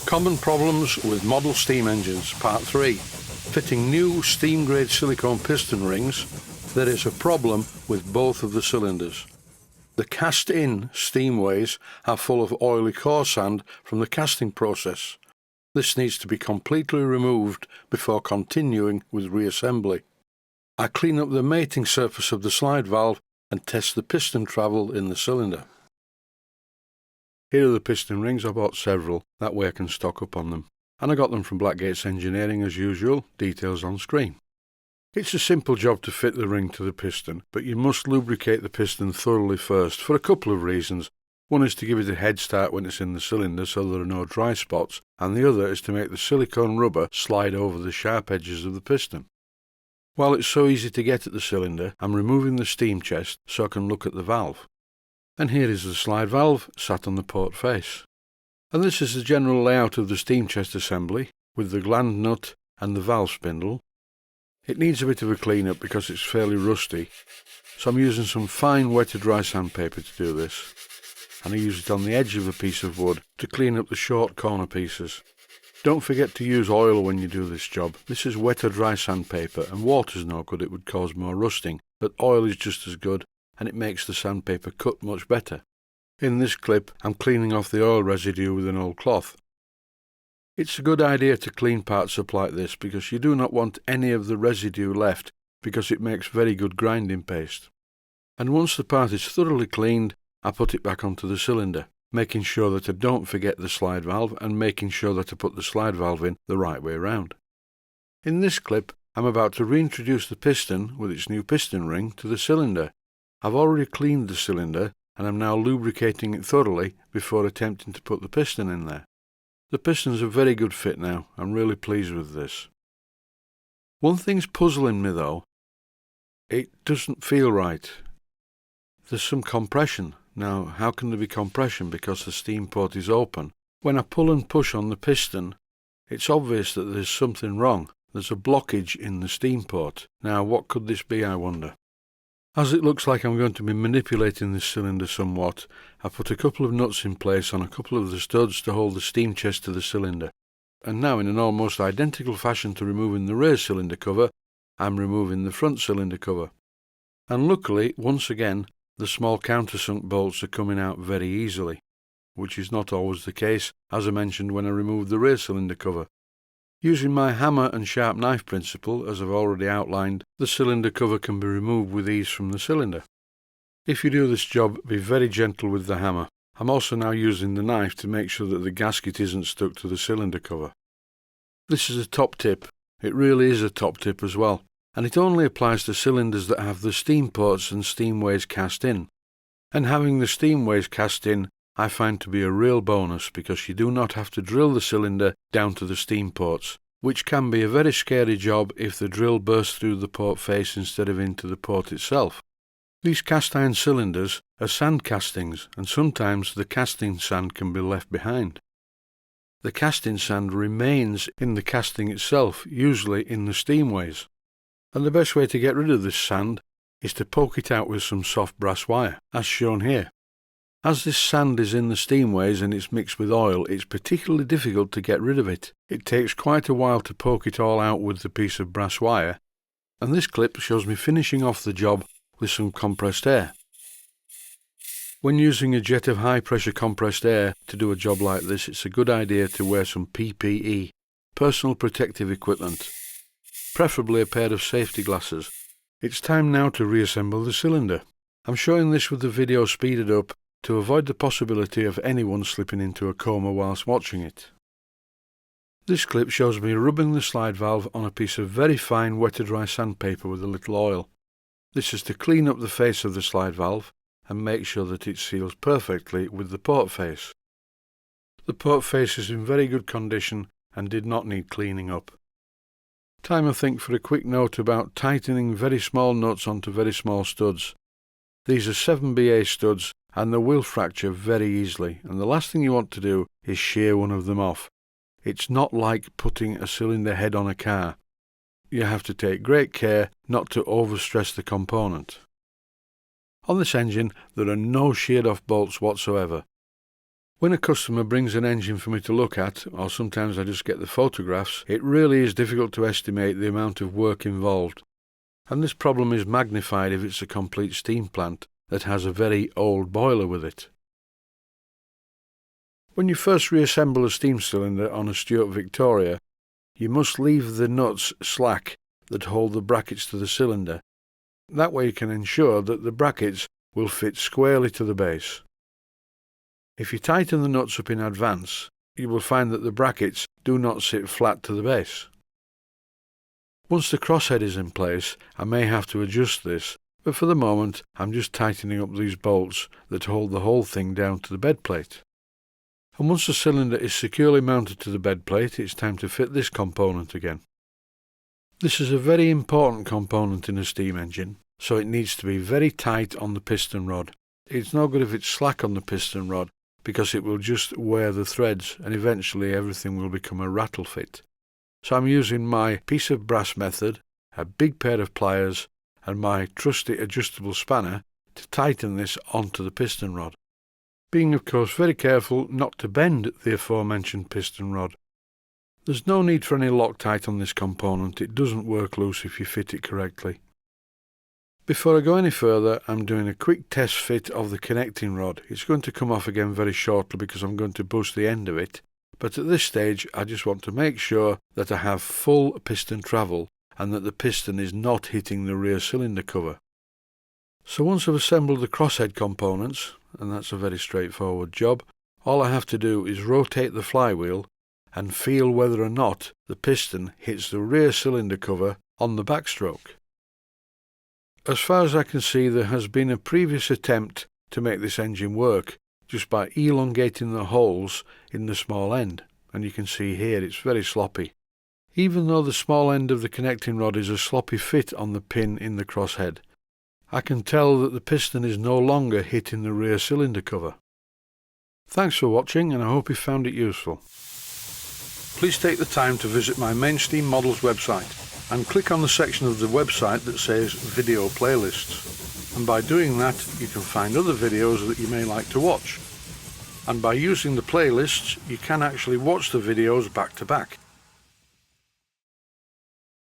Common problems with model steam engines, Part 3. Fitting new steam-grade silicone piston rings, there is a problem with both of the cylinders. The cast-in steamways are full of oily core sand from the casting process. This needs to be completely removed before continuing with reassembly. I clean up the mating surface of the slide valve and test the piston travel in the cylinder. Here are the piston rings. I bought several, that way I can stock up on them. And I got them from Blackgates Engineering as usual, details on screen. It's a simple job to fit the ring to the piston, but you must lubricate the piston thoroughly first for a couple of reasons. One is to give it a head start when it's in the cylinder so there are no dry spots, and the other is to make the silicone rubber slide over the sharp edges of the piston. While it's so easy to get at the cylinder, I'm removing the steam chest so I can look at the valve. And here is the slide valve sat on the port face. And this is the general layout of the steam chest assembly, with the gland nut and the valve spindle. It needs a bit of a clean up because it's fairly rusty, so I'm using some fine wet to dry sandpaper to do this, and I use it on the edge of a piece of wood to clean up the short corner pieces. Don't forget to use oil when you do this job. This is wet or dry sandpaper, and water's no good, it would cause more rusting, but oil is just as good, and it makes the sandpaper cut much better. In this clip, I'm cleaning off the oil residue with an old cloth. It's a good idea to clean parts up like this because you do not want any of the residue left because it makes very good grinding paste. And once the part is thoroughly cleaned, I put it back onto the cylinder, making sure that I don't forget the slide valve and making sure that I put the slide valve in the right way around. In this clip, I'm about to reintroduce the piston with its new piston ring to the cylinder. I've already cleaned the cylinder and I'm now lubricating it thoroughly before attempting to put the piston in there. The piston's a very good fit now. I'm really pleased with this. One thing's puzzling me though. It doesn't feel right. There's some compression. Now, how can there be compression because the steam port is open? When I pull and push on the piston, it's obvious that there's something wrong. There's a blockage in the steam port. Now, what could this be, I wonder? As it looks like I'm going to be manipulating this cylinder somewhat, I put a couple of nuts in place on a couple of the studs to hold the steam chest to the cylinder. And now, in an almost identical fashion to removing the rear cylinder cover, I'm removing the front cylinder cover. And luckily, once again, the small countersunk bolts are coming out very easily, which is not always the case, as I mentioned when I removed the rear cylinder cover. Using my hammer and sharp knife principle, as I've already outlined, the cylinder cover can be removed with ease from the cylinder. If you do this job, be very gentle with the hammer. I'm also now using the knife to make sure that the gasket isn't stuck to the cylinder cover. This is a top tip. It really is a top tip as well, and it only applies to cylinders that have the steam ports and steamways cast in. And having the steamways cast in I find to be a real bonus because you do not have to drill the cylinder down to the steam ports, which can be a very scary job if the drill bursts through the port face instead of into the port itself. These cast iron cylinders are sand castings, and sometimes the casting sand can be left behind. The casting sand remains in the casting itself, usually in the steamways, and the best way to get rid of this sand is to poke it out with some soft brass wire, as shown here. As this sand is in the steamways and it's mixed with oil, it's particularly difficult to get rid of it. It takes quite a while to poke it all out with the piece of brass wire, and this clip shows me finishing off the job with some compressed air. When using a jet of high pressure compressed air to do a job like this, it's a good idea to wear some PPE, personal protective equipment, preferably a pair of safety glasses. It's time now to reassemble the cylinder. I'm showing this with the video speeded up to avoid the possibility of anyone slipping into a coma whilst watching it. This clip shows me rubbing the slide valve on a piece of very fine wet to dry sandpaper with a little oil. This is to clean up the face of the slide valve and make sure that it seals perfectly with the port face. The port face is in very good condition and did not need cleaning up. Time I think for a quick note about tightening very small nuts onto very small studs. These are 7BA studs and they will fracture very easily, and the last thing you want to do is shear one of them off. It's not like putting a cylinder head on a car. You have to take great care not to overstress the component. On this engine there are no sheared off bolts whatsoever. When a customer brings an engine for me to look at, or sometimes I just get the photographs, it really is difficult to estimate the amount of work involved, and this problem is magnified if it's a complete steam plant that has a very old boiler with it. When you first reassemble a steam cylinder on a Stuart Victoria, you must leave the nuts slack that hold the brackets to the cylinder. That way you can ensure that the brackets will fit squarely to the base. If you tighten the nuts up in advance, you will find that the brackets do not sit flat to the base. Once the crosshead is in place, I may have to adjust this, but for the moment I'm just tightening up these bolts that hold the whole thing down to the bed plate. And once the cylinder is securely mounted to the bed plate, it's time to fit this component again. This is a very important component in a steam engine, so it needs to be very tight on the piston rod. It's no good if it's slack on the piston rod, because it will just wear the threads and eventually everything will become a rattle fit. So I'm using my piece of brass method, a big pair of pliers and my trusty adjustable spanner to tighten this onto the piston rod. Being of course very careful not to bend the aforementioned piston rod. There's no need for any Loctite on this component, it doesn't work loose if you fit it correctly. Before I go any further, I'm doing a quick test fit of the connecting rod. It's going to come off again very shortly because I'm going to bust the end of it, but at this stage I just want to make sure that I have full piston travel and that the piston is not hitting the rear cylinder cover. So once I've assembled the crosshead components, and that's a very straightforward job, all I have to do is rotate the flywheel and feel whether or not the piston hits the rear cylinder cover on the backstroke. As far as I can see, there has been a previous attempt to make this engine work just by elongating the holes in the small end, and you can see here it's very sloppy. Even though the small end of the connecting rod is a sloppy fit on the pin in the crosshead, I can tell that the piston is no longer hitting the rear cylinder cover. Thanks for watching, and I hope you found it useful. Please take the time to visit my Mainsteam Models website and click on the section of the website that says Video Playlists. And by doing that, you can find other videos that you may like to watch. And by using the playlists, you can actually watch the videos back to back.